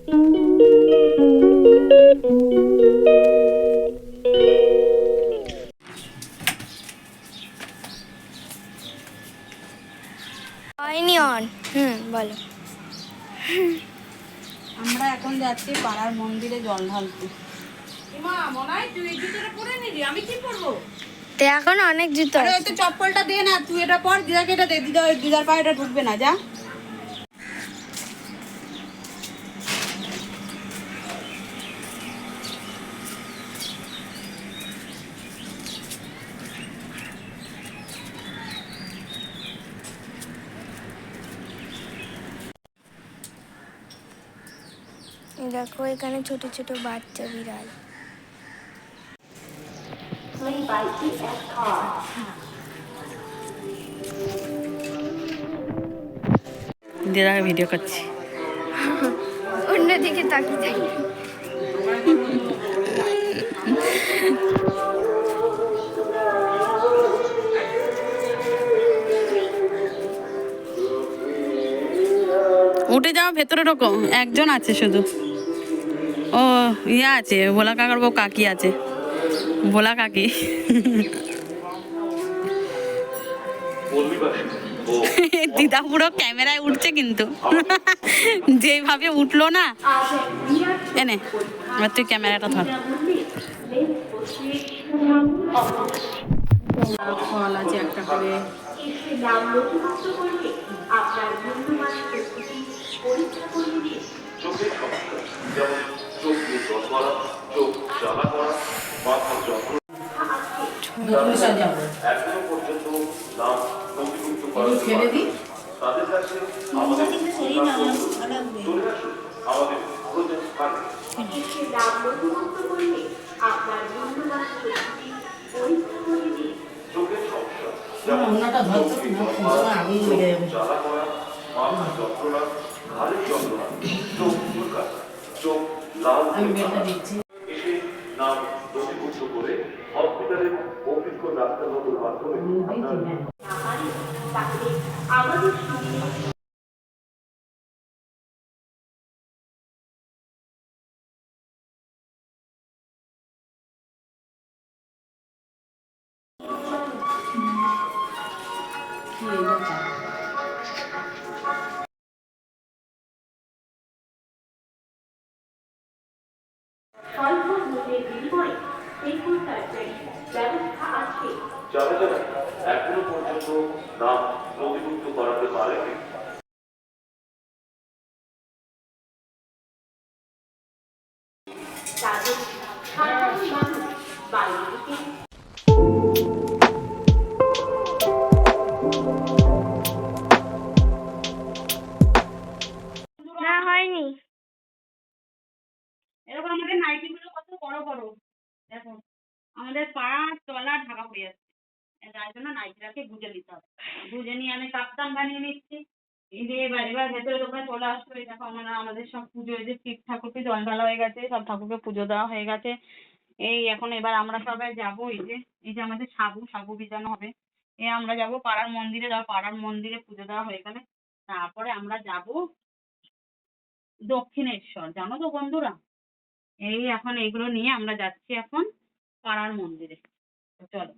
হয়নি অন। বলো। আমরা এখন যাচ্ছি পাড়ার মন্দিরে জল ঢালতে। আমি কি পরবো? তো এখন অনেক জুতো আরে আছে। ওই তো চপ্পলটা দে না, তুই এটা পর, দিদাকে এটা দে, দিদার পায়ে এটা ঢুকবে না, যা। দেখো এখানে ছোট ছোট বাচ্চা বিড়াল। দিদাকে ভিডিও করছি। অন্যদিকে তাকিয়ে থাকি। উঠে যাও, ভেতরে ঢোকো, একজন আছে শুধু। ও ইয়ে আছে, ভোলা কাকার বউ কাকি আছে, ভোলা কাকি। দিদা পুরো ক্যামেরায় উঠছে কিন্তু, যেভাবে উঠলো না। এনে এবার তুই ক্যামেরাটা ধর। ফল আছে একটা করে। চোখের সমস্যা যেমন চোখ দিয়ে জল পড়া, চোখ জ্বালা পড়া, মাথার যন্ত্রণা এখনো পর্যন্ত নাম নথিভুক্ত করা তাদের কাছে আমাদের চলে আসুন আমাদের প্রজেক্ট চোখের সমস্যা যেমন জ্বালা পড়া, মাথার যন্ত্রণা, ঘাড়ের যন্ত্রণা, চোখ চুলকানো, চোখ লাল এসে নাম নথিভুক্ত করে হসপিটালের অভিজ্ঞ ডাক্তারবাবুর মাধ্যমে আমাদের যারা যারা এখনো পর্যন্ত নাম নথিভুক্ত করাতে পারেনি তাদের সাধারণ মানুষ বাইরে থেকে না হয়নি। এরকম আমাদের নাইটি গুলো কত বড় বড়, দেখো আমাদের পা তলা ঢাকা হয়ে যাচ্ছে, যার জন্য নাইটিটাকে গুজে নিতে হবে। গুজে নিয়ে আমি কাপ্তান বানিয়ে নিচ্ছি। এই যে এবার ভেতরে তোমরা চলে আসবে। দেখো আমাদের সব পুজো, এই যে শিব ঠাকুরকে জল ঢালা হয়ে গেছে, সব ঠাকুরকে পুজো দেওয়া হয়ে গেছে। এই এখন এবার আমরা সবাই যাবো, এই যে আমাদের সাবু ভিজানো হবে। আমরা যাব পাড়ার মন্দিরে, পাড়ার মন্দিরে পুজো দেওয়া হয়ে গেলে তারপরে আমরা যাব দক্ষিণেশ্বর, জানো তো বন্ধুরা। এই এখন এইগুলো নিয়ে আমরা যাচ্ছি এখন পাড়ার মন্দিরে। চলো।